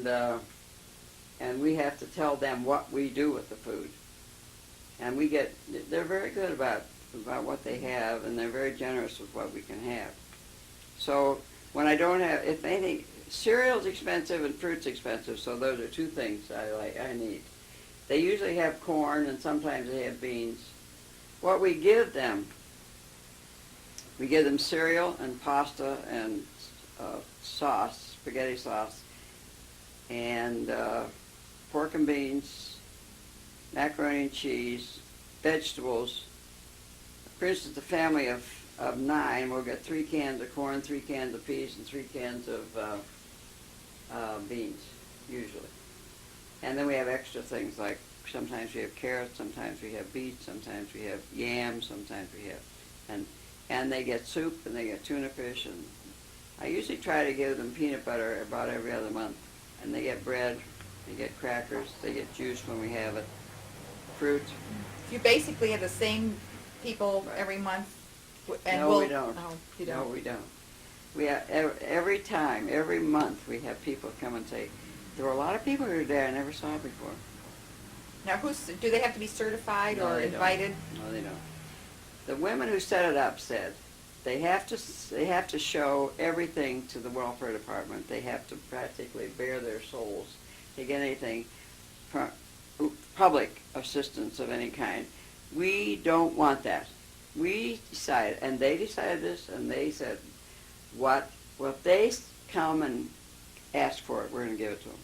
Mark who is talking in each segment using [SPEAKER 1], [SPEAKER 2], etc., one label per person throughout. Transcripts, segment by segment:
[SPEAKER 1] and we have to tell them what we do with the food. And they're very good about what they have, and they're very generous with what we can have. So when I don't have, if anything, cereal's expensive and fruit's expensive, so those are two things I need. They usually have corn, and sometimes they have beans. What we give them cereal and pasta and sauce, spaghetti sauce, and pork and beans, macaroni and cheese, vegetables. For instance, a family of 9 will get 3 cans of corn, 3 cans of peas, and 3 cans of beans, usually. And then we have extra things like sometimes we have carrots, sometimes we have beets, sometimes we have yams, sometimes we have, and they get soup and they get tuna fish, and I usually try to give them peanut butter about every other month. And they get bread, they get crackers, they get juice when we have it, fruit.
[SPEAKER 2] You basically have the same people every month? And
[SPEAKER 1] no, we don't.
[SPEAKER 2] Oh, you don't?
[SPEAKER 1] No, we don't. We have, every month we have people come and say, there were a lot of people who were there I never saw before.
[SPEAKER 2] Now, do they have to be certified or invited?
[SPEAKER 1] No, they don't. The women who set it up said they have to show everything to the welfare department. They have to practically bare their souls to get anything from public assistance of any kind. We don't want that. We decided, and they decided this, and they said, well, if they come and ask for it, we're going to give it to them.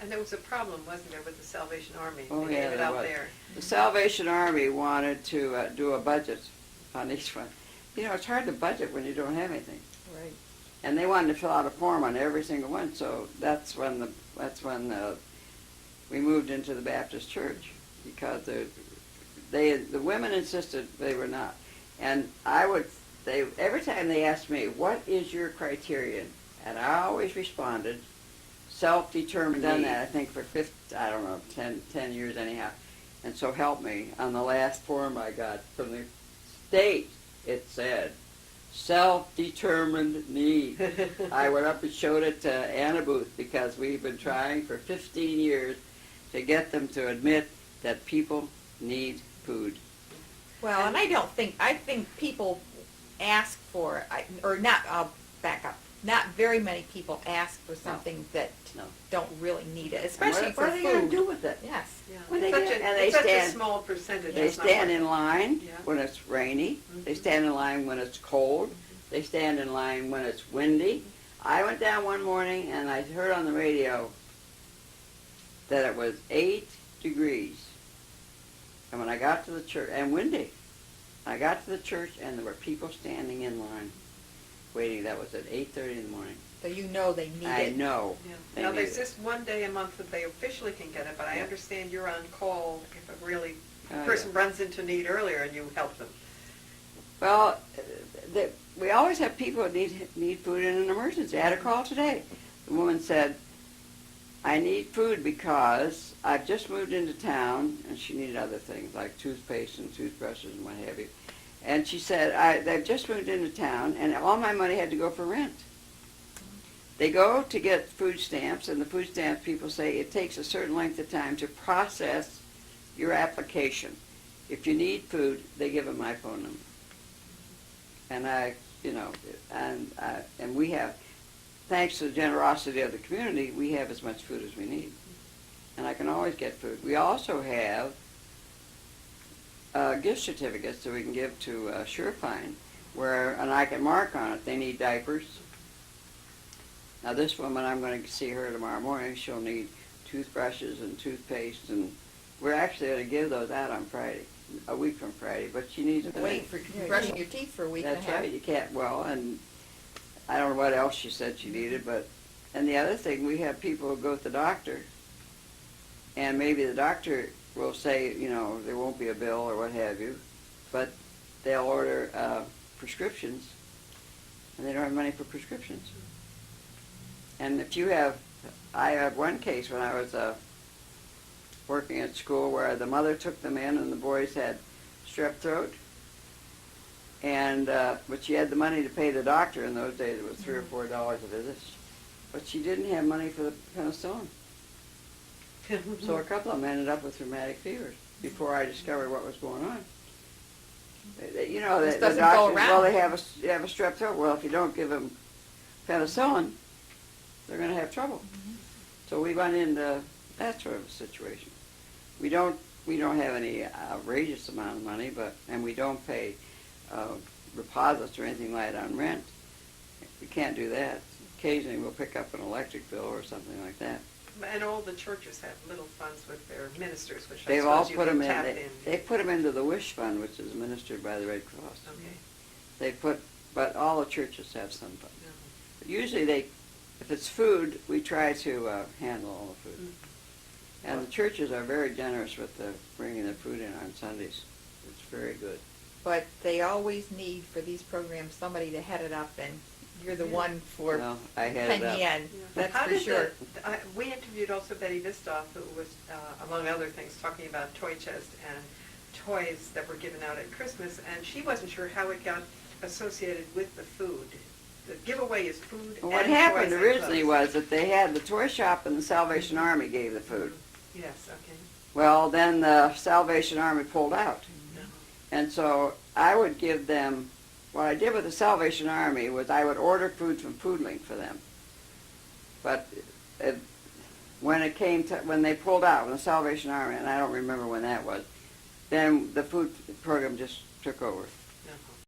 [SPEAKER 3] And there was a problem, wasn't there, with the Salvation Army?
[SPEAKER 1] Oh,
[SPEAKER 3] they
[SPEAKER 1] yeah,
[SPEAKER 3] gave it
[SPEAKER 1] there
[SPEAKER 3] out
[SPEAKER 1] was.
[SPEAKER 3] there.
[SPEAKER 1] The Salvation Army wanted to do a budget on each one. You know, it's hard to budget when you don't have anything.
[SPEAKER 2] Right.
[SPEAKER 1] And they wanted to fill out a form on every single one, so that's when we moved into the Baptist church, because the women insisted they were not. And every time they asked me, what is your criterion? And I always responded, self-determined. Done that, I think, for 10 years anyhow. And so help me, on the last form I got from the state, it said, self-determined need. I went up and showed it to Anna Booth, because we've been trying for 15 years to get them to admit that people need food.
[SPEAKER 2] Well, and I think people ask for, I'll back up. Not very many people ask for something that don't really need it, especially for food.
[SPEAKER 1] What are they going to do with it?
[SPEAKER 2] Yes.
[SPEAKER 3] Yeah.
[SPEAKER 1] When
[SPEAKER 3] It's such a small percentage.
[SPEAKER 1] They stand in line
[SPEAKER 3] Yeah.
[SPEAKER 1] when it's rainy.
[SPEAKER 3] Mm-hmm.
[SPEAKER 1] They stand in line when it's cold.
[SPEAKER 3] Mm-hmm.
[SPEAKER 1] They stand in line when it's windy. I went down one morning and I heard on the radio that it was 8 degrees. And when I got to the church, and windy, I got to the church and there were people standing in line waiting. That was at 8:30 in the morning.
[SPEAKER 2] So you know they need it.
[SPEAKER 1] I know.
[SPEAKER 3] Yeah. Now, there's just one day a month that they officially can get it, but I understand you're on call if a person runs into need earlier and you help them.
[SPEAKER 1] Well, we always have people that need food in an emergency. I had a call today. The woman said, I need food because I've just moved into town, and she needed other things like toothpaste and toothbrushes and what have you. And she said, they've just moved into town, and all my money had to go for rent. They go to get food stamps, and the food stamps people say it takes a certain length of time to process your application. If you need food, they give them my phone number. And and we have, thanks to the generosity of the community, we have as much food as we need. And I can always get food. We also have gift certificates that we can give to Surefine, and I can mark on it, they need diapers. Now this woman, I'm going to see her tomorrow morning. She'll need toothbrushes and toothpaste, and we're actually going to give those out on Friday, a week from Friday, but she needs to
[SPEAKER 2] wait for brushing your teeth for a week and a half.
[SPEAKER 1] That's right, you can't, and I don't know what else she said she needed, and the other thing, we have people who go to the doctor, and maybe the doctor will say, there won't be a bill or what have you, but they'll order prescriptions, and they don't have money for prescriptions. And I have one case when I was working at school where the mother took them in and the boys had strep throat, but she had the money to pay the doctor. In those days it was $3 or $4 a visit, but she didn't have money for the penicillin. So a couple of them ended up with rheumatic fevers before I discovered what was going on. You know,
[SPEAKER 2] This
[SPEAKER 1] the
[SPEAKER 2] doesn't go
[SPEAKER 1] doctors, well,
[SPEAKER 2] around.
[SPEAKER 1] you have a strep throat. Well, if you don't give them penicillin, they're going to have trouble. So we went into that sort of a situation. We don't have any outrageous amount of money, and we don't pay deposits or anything like that on rent. We can't do that. Occasionally we'll pick up an electric bill or something like that.
[SPEAKER 3] And all the churches have little funds with their ministers, which I
[SPEAKER 1] They've all
[SPEAKER 3] suppose you
[SPEAKER 1] put them
[SPEAKER 3] can
[SPEAKER 1] in.
[SPEAKER 3] tap
[SPEAKER 1] They put them into the Wish Fund, which is administered by the Red Cross.
[SPEAKER 3] Okay.
[SPEAKER 1] But all the churches have some fund.
[SPEAKER 3] No.
[SPEAKER 1] But usually if it's food, we try to handle all the food. And the churches are very generous with bringing their food in on Sundays. It's very good.
[SPEAKER 2] But they always need, for these programs, somebody to head it up, and you're the one for
[SPEAKER 1] Well, I had
[SPEAKER 2] Penn
[SPEAKER 1] it up.
[SPEAKER 2] Yan.
[SPEAKER 3] Yeah.
[SPEAKER 2] That's
[SPEAKER 3] How
[SPEAKER 2] for
[SPEAKER 3] did
[SPEAKER 2] sure.
[SPEAKER 3] we interviewed also Betty Vistoff, who was, among other things, talking about toy chest and toys that were given out at Christmas, and she wasn't sure how it got associated with the food. The giveaway is food
[SPEAKER 1] Well,
[SPEAKER 3] and
[SPEAKER 1] what happened
[SPEAKER 3] toys and
[SPEAKER 1] originally
[SPEAKER 3] clothes.
[SPEAKER 1] was that they had the toy shop and the Salvation Army gave the food.
[SPEAKER 3] Yes, okay.
[SPEAKER 1] Well, then the Salvation Army pulled out.
[SPEAKER 3] No.
[SPEAKER 1] And so I would give them, what I did with the Salvation Army was I would order food from FoodLink for them. But when they pulled out, when the Salvation Army, and I don't remember when that was, then the food program just took over.